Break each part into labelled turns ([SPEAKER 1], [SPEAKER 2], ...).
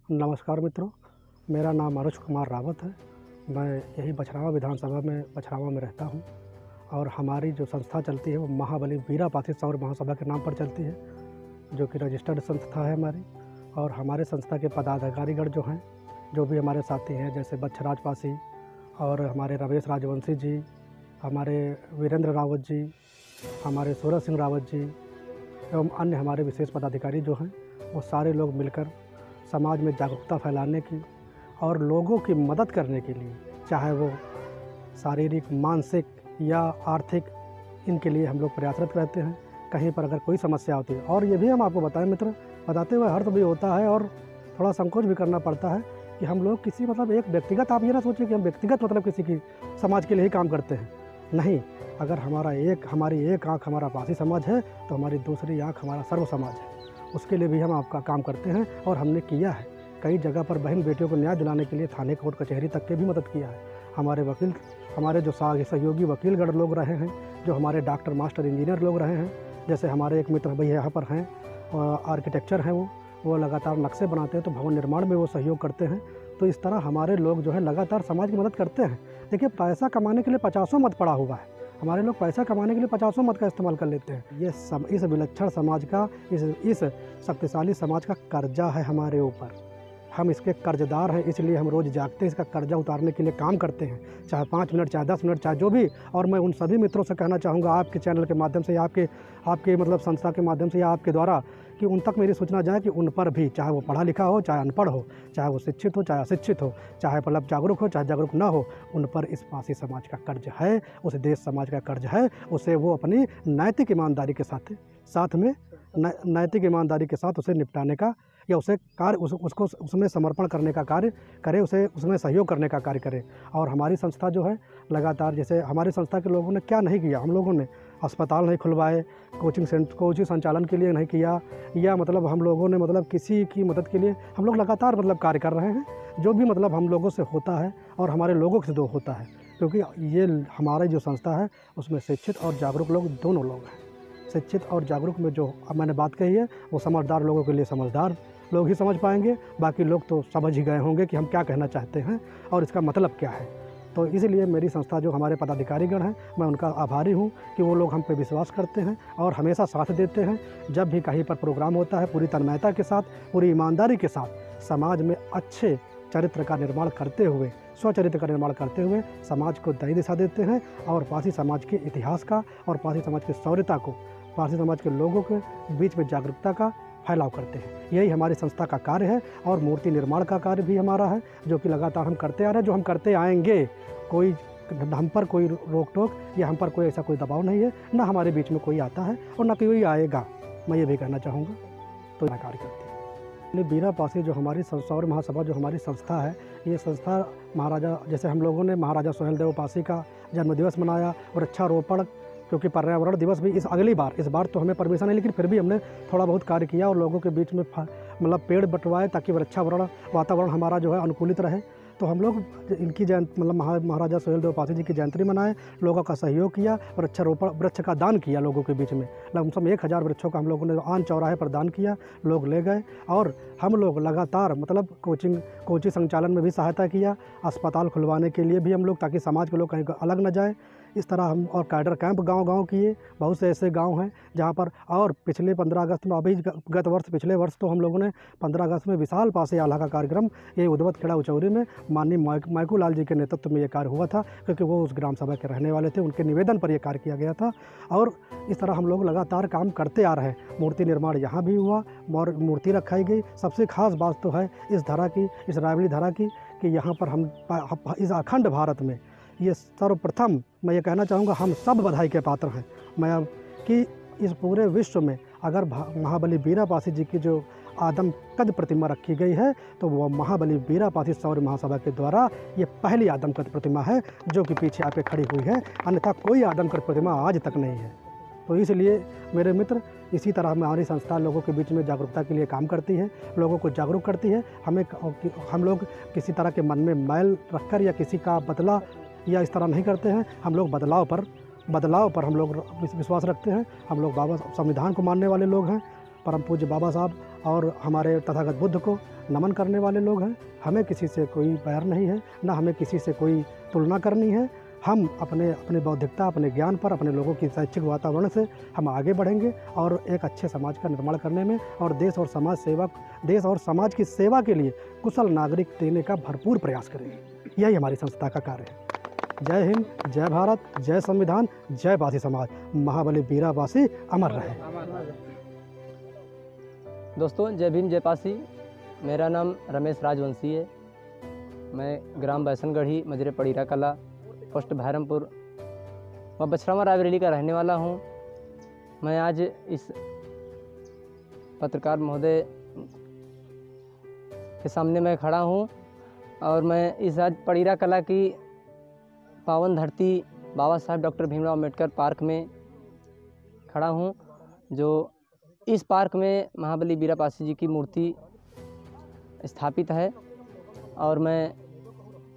[SPEAKER 1] नमस्कार मित्रों, मेरा नाम मनोज कुमार रावत है। मैं यही बछरावा विधानसभा में बछरावा में रहता हूं और हमारी जो संस्था चलती है वो महाबली वीरापासी सौर महासभा के नाम पर चलती है, जो कि रजिस्टर्ड संस्था है हमारी। और हमारे संस्था के पदाधिकारीगण जो हैं, जो भी हमारे साथी हैं, जैसे बच्छराज पासी और हमारे रमेश राजवंशी जी, हमारे वीरेंद्र रावत जी, हमारे सूरज सिंह रावत जी एवं अन्य हमारे विशेष पदाधिकारी जो हैं, वो सारे लोग मिलकर समाज में जागरूकता फैलाने की और लोगों की मदद करने के लिए, चाहे वो शारीरिक, मानसिक या आर्थिक, इनके लिए हम लोग प्रयासरत रहते हैं। कहीं पर अगर कोई समस्या होती है, और ये भी हम आपको बताएं मित्र, बताते हुए हर्ष भी होता है और थोड़ा संकोच भी करना पड़ता है कि हम लोग किसी एक व्यक्तिगत, आप ये ना सोचिए कि हम व्यक्तिगत किसी की समाज के लिए ही काम करते हैं। नहीं, अगर हमारी एक आँख हमारा पासी समाज है तो हमारी दूसरी आँख हमारा सर्व समाज है, उसके लिए भी हम आपका काम करते हैं। और हमने किया है कई जगह पर बहन बेटियों को न्याय दिलाने के लिए थाने, कोर्ट, कचहरी तक के भी मदद किया है। हमारे जो सहयोगी वकीलगण लोग रहे हैं, जो हमारे डॉक्टर, मास्टर, इंजीनियर लोग रहे हैं, जैसे हमारे एक मित्र भैया यहाँ पर हैं, आर्किटेक्चर हैं, वो लगातार नक्शे बनाते हैं, तो भवन निर्माण में वो सहयोग करते हैं। तो इस तरह हमारे लोग जो है लगातार समाज की मदद करते हैं। देखिए, पैसा कमाने के लिए 50 मत पड़ा हुआ है, हमारे लोग पैसा कमाने के लिए 50 मत का इस्तेमाल कर लेते हैं। इस विलक्षण समाज का, इस शक्तिशाली समाज का कर्जा है हमारे ऊपर, हम इसके कर्जदार हैं। इसलिए हम रोज़ जागते हैं, इसका कर्जा उतारने के लिए काम करते हैं, चाहे 5 मिनट, चाहे 10 मिनट, चाहे जो भी। और मैं उन सभी मित्रों से कहना चाहूँगा, आपके चैनल के माध्यम से या आपके संस्था के माध्यम से या आपके द्वारा, कि उन तक मेरी सूचना जाए कि उन पर भी, चाहे वो पढ़ा लिखा हो, चाहे अनपढ़ हो, चाहे वो शिक्षित हो, चाहे अशिक्षित हो, चाहे जागरूक हो, चाहे जागरूक ना हो, उन पर इस पासी समाज का कर्ज है, उस देश समाज का कर्ज है। उसे वो अपनी नैतिक ईमानदारी के साथ में नैतिक ईमानदारी के साथ उसे निपटाने का, या उसे कार्य उसको उसमें समर्पण करने का कार्य करे, उसे उसमें सहयोग करने का कार्य करे। और हमारी संस्था जो है लगातार, जैसे हमारी संस्था के लोगों ने क्या नहीं किया, हम लोगों ने अस्पताल नहीं खुलवाए, कोचिंग संचालन के लिए नहीं किया, या हम लोगों ने किसी की मदद के लिए हम लोग लगातार कार्य कर रहे हैं। जो भी हम लोगों से होता है और हमारे लोगों से होता है, क्योंकि ये हमारी जो संस्था है उसमें शिक्षित और जागरूक लोग दोनों लोग हैं। शिक्षित और जागरूक में जो अब मैंने बात कही है, वो समझदार लोगों के लिए समझदार लोग ही समझ पाएंगे, बाकी लोग तो समझ ही गए होंगे कि हम क्या कहना चाहते हैं और इसका मतलब क्या है। तो इसलिए मेरी संस्था, जो हमारे पदाधिकारीगण हैं, मैं उनका आभारी हूँ कि वो लोग हम पे विश्वास करते हैं और हमेशा साथ देते हैं। जब भी कहीं पर प्रोग्राम होता है, पूरी तन्मयता के साथ, पूरी ईमानदारी के साथ, समाज में अच्छे चरित्र का निर्माण करते हुए, स्वचरित्र का निर्माण करते हुए समाज को नई दिशा देते हैं और पासी समाज के इतिहास का और पासी समाज की शौर्यता को, पासी समाज के लोगों के बीच में जागरूकता का फैलाव करते हैं। यही हमारी संस्था का कार्य है। और मूर्ति निर्माण का कार्य भी हमारा है, जो कि लगातार हम करते आ रहे हैं, जो हम करते आएंगे। हम पर कोई रोक टोक या हम पर कोई ऐसा कोई दबाव नहीं है, ना हमारे बीच में कोई आता है और ना कोई आएगा, मैं ये भी कहना चाहूँगा। तो कार्य करते हैं वीरापासी, जो हमारी सौर महासभा, जो हमारी संस्था है, ये संस्था महाराजा, जैसे हम लोगों ने महाराजा सुहेलदेव पासी का जन्मदिवस मनाया, वृक्षारोपण, क्योंकि पर्यावरण दिवस भी इस बार तो हमें परमिशन है, लेकिन फिर भी हमने थोड़ा बहुत कार्य किया और लोगों के बीच में पेड़ बंटवाए, ताकि वातावरण हमारा जो है अनुकूलित रहे। तो हम लोग इनकी जयंती, महाराजा सुहेलदेव पासी जी की जयंती मनाए, लोगों का सहयोग किया, वृक्ष का दान किया लोगों के बीच में। लगभग 1000 वृक्षों का हम लोगों ने आन चौराहे पर दान किया, लोग ले गए। और हम लोग लगातार कोचिंग संचालन में भी सहायता किया, अस्पताल खुलवाने के लिए भी हम लोग, ताकि समाज के लोग कहीं अलग न जाए। इस तरह हम और कैडर कैंप गांव-गांव किए। बहुत से ऐसे गांव हैं जहां पर, और पिछले 15 अगस्त में, पिछले वर्ष तो हम लोगों ने 15 अगस्त में विशाल पासी आल्हा का कार्यक्रम, ये उद्वत खेड़ा उचौरी में माननीय मैकू लाल जी के नेतृत्व में ये कार्य हुआ था, क्योंकि वो उस ग्राम सभा के रहने वाले थे, उनके निवेदन पर यह कार्य किया गया था। और इस तरह हम लोग लगातार काम करते आ रहे हैं। मूर्ति निर्माण यहाँ भी हुआ और मूर्ति रखाई गई। सबसे खास बात तो है इस धरा की, इस रायवली धरा की, कि यहाँ पर हम इस अखंड भारत में ये सर्वप्रथम, मैं ये कहना चाहूँगा, हम सब बधाई के पात्र हैं कि इस पूरे विश्व में अगर महाबली वीरापासी जी की जो आदमकद प्रतिमा रखी गई है, तो वो महाबली वीरापासी सौर महासभा के द्वारा ये पहली आदमकद प्रतिमा है, जो कि पीछे आके खड़ी हुई है। अन्यथा कोई आदमकद प्रतिमा आज तक नहीं है। तो इसलिए मेरे मित्र, इसी तरह हमारी संस्था लोगों के बीच में जागरूकता के लिए काम करती है, लोगों को जागरूक करती है। हम लोग किसी तरह के मन में मैल रखकर या किसी का बदला या इस तरह नहीं करते हैं। हम लोग बदलाव पर हम लोग विश्वास रखते हैं। हम लोग संविधान को मानने वाले लोग हैं। परम पूज्य बाबा साहब और हमारे तथागत बुद्ध को नमन करने वाले लोग हैं। हमें किसी से कोई बैर नहीं है, ना हमें किसी से कोई तुलना करनी है। हम अपने बौद्धिकता, अपने ज्ञान पर, अपने लोगों की शैक्षिक वातावरण से हम आगे बढ़ेंगे और एक अच्छे समाज का निर्माण करने में और देश और समाज की सेवा के लिए कुशल नागरिक देने का भरपूर प्रयास करेंगे। यही हमारी संस्था का कार्य है। जय हिंद, जय भारत, जय संविधान, जय पासी समाज। महाबली वीरापासी अमर रहे।
[SPEAKER 2] दोस्तों, जय भीम, जय पासी। मेरा नाम रमेश राजवंशी है। मैं ग्राम बैसनगढ़ी, मजरे पड़ीरा कला, पोस्ट भैरमपुर व बछरावा रायबरेली का रहने वाला हूँ। मैं आज इस पत्रकार महोदय के सामने मैं खड़ा हूँ और मैं इस आज पड़ीरा कला की पावन धरती बाबा साहब डॉक्टर भीमराव अम्बेडकर पार्क में खड़ा हूँ। जो इस पार्क में महाबली वीरापासी जी की मूर्ति स्थापित है और मैं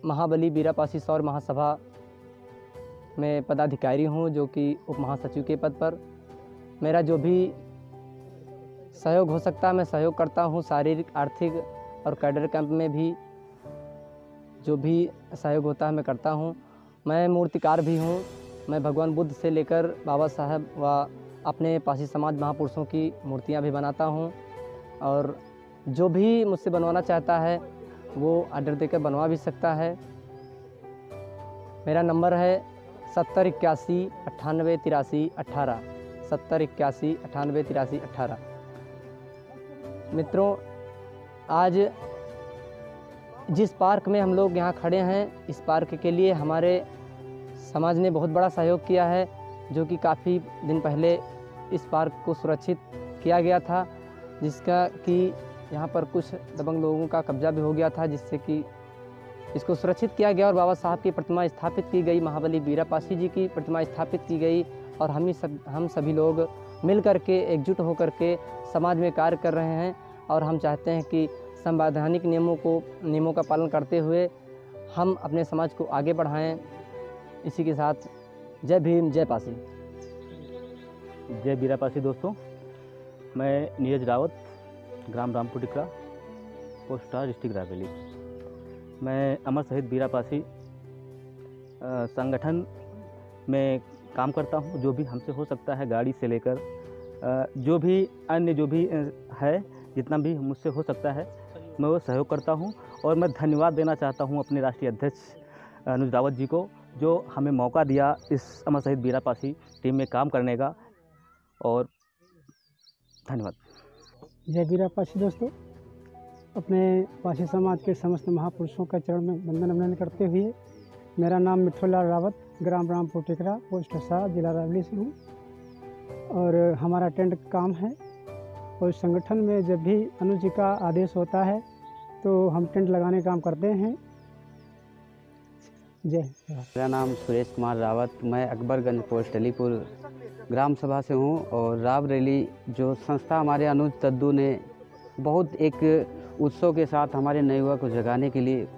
[SPEAKER 2] महाबली वीरापासी सौर महासभा में पदाधिकारी हूँ, जो कि उप महासचिव के पद पर। मेरा जो भी सहयोग हो सकता है मैं सहयोग करता हूँ। शारीरिक, आर्थिक और कैडर कैंप में भी जो भी सहयोग होता है मैं करता हूँ। मैं मूर्तिकार भी हूँ। मैं भगवान बुद्ध से लेकर बाबा साहब व अपने पासी समाज महापुरुषों की मूर्तियाँ भी बनाता हूँ और जो भी मुझसे बनवाना चाहता है वो ऑर्डर देकर बनवा भी सकता है। मेरा नंबर है 7081988318 7081988318। मित्रों, आज जिस पार्क में हम लोग यहाँ खड़े हैं, इस पार्क के लिए हमारे समाज ने बहुत बड़ा सहयोग किया है, जो कि काफ़ी दिन पहले इस पार्क को सुरक्षित किया गया था, जिसका कि यहाँ पर कुछ दबंग लोगों का कब्जा भी हो गया था, जिससे कि इसको सुरक्षित किया गया और बाबा साहब की प्रतिमा स्थापित की गई, महाबली वीरापासी जी की प्रतिमा स्थापित की गई और हम सभी लोग मिल कर के, एकजुट होकर के समाज में कार्य कर रहे हैं और हम चाहते हैं कि संवैधानिक नियमों का पालन करते हुए हम अपने समाज को आगे बढ़ाएं। इसी के साथ जय भीम, जय पासी।
[SPEAKER 3] जय वीरापासी। दोस्तों, मैं नीरज रावत, ग्राम रामपुर टिकरा, पोस्ट डिस्ट्रिक्ट रायबरेली। मैं अमर शहीद वीरापासी संगठन में काम करता हूं। जो भी हमसे हो सकता है, गाड़ी से लेकर जो भी अन्य जो भी है, जितना भी मुझसे हो सकता है मैं वो सहयोग करता हूं। और मैं धन्यवाद देना चाहता हूं अपने राष्ट्रीय अध्यक्ष अनुज रावत जी को, जो हमें मौका दिया इस अमर शहीद वीरापासी टीम में काम करने का। और धन्यवाद।
[SPEAKER 4] जय वीरापासी। दोस्तों, अपने पासी समाज के समस्त महापुरुषों का चरण में वंदन करते हुए, मेरा नाम मिठूलाल रावत, ग्राम रामपुर टिकरा, पोस्ट 7, जिला रायबरेली से हूँ और हमारा टेंट का काम है। और संगठन में जब भी अनुज जी का आदेश होता है तो हम टेंट लगाने का काम करते हैं। जय।
[SPEAKER 5] मेरा नाम सुरेश कुमार रावत, मैं अकबरगंज पोस्ट अलीपुर ग्राम सभा से हूँ और रायबरेली जो संस्था हमारे अनुज तद्दू ने बहुत एक उत्सव के साथ हमारे नवयुवक को जगाने के लिए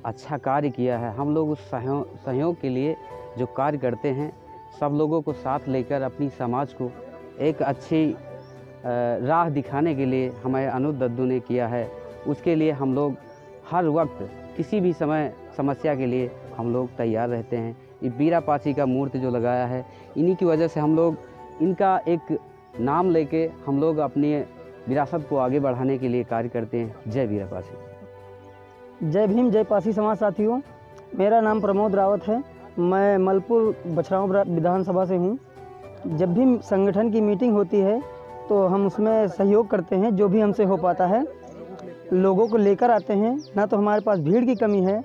[SPEAKER 5] अच्छा कार्य किया है। हम लोग उस सहयोग के लिए जो कार्य करते हैं, सब लोगों को साथ लेकर अपनी समाज को एक अच्छी राह दिखाने के लिए हमारे अनुज तद्दू ने किया है। उसके लिए हम लोग हर वक्त किसी भी समय समस्या के लिए हम लोग तैयार रहते हैं। ये वीरापासी का मूर्ति जो लगाया है, इन्हीं की वजह से हम लोग इनका एक नाम लेके हम लोग अपनी विरासत को आगे बढ़ाने के लिए कार्य करते हैं। जय वीरापासी।
[SPEAKER 4] जय भीम, जय पासी समाज साथियों। मेरा नाम प्रमोद रावत है। मैं मलपुर बछरावा विधानसभा से हूँ। जब भी संगठन की मीटिंग होती है तो हम उसमें सहयोग करते हैं। जो भी हमसे हो पाता है लोगों को लेकर आते हैं। ना तो हमारे पास भीड़ की कमी है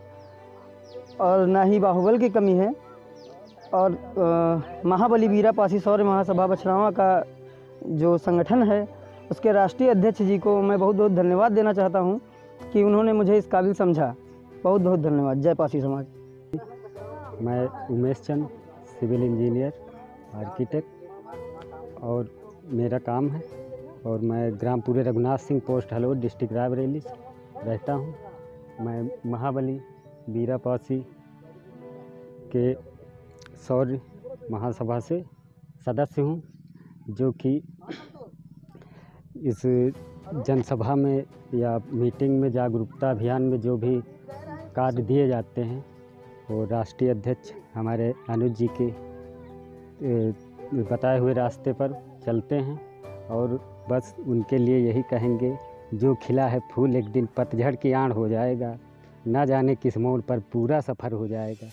[SPEAKER 4] और ना ही बाहुबल की कमी है। और महाबली वीरापासी सौर महासभा बछरावा का जो संगठन है, उसके राष्ट्रीय अध्यक्ष जी को मैं बहुत बहुत धन्यवाद देना चाहता हूं कि उन्होंने मुझे इस काबिल समझा। बहुत बहुत धन्यवाद। जय पासी समाज।
[SPEAKER 6] मैं उमेश चंद, सिविल इंजीनियर, आर्किटेक्ट और मेरा काम है और मैं ग्राम पूरे रघुनाथ सिंह, पोस्ट हलोद, डिस्ट्रिक्ट रायबरेली रहता हूं। मैं महाबली वीरापासी के सौर महासभा से सदस्य हूं, जो कि इस जनसभा में या मीटिंग में, जागरूकता अभियान में जो भी कार्य दिए जाते हैं वो राष्ट्रीय अध्यक्ष हमारे अनुज जी के बताए हुए रास्ते पर चलते हैं। और बस उनके लिए यही कहेंगे, जो खिला है फूल एक दिन पतझड़ की आड़ हो जाएगा, ना जाने किस मोड़ पर पूरा सफ़र हो जाएगा।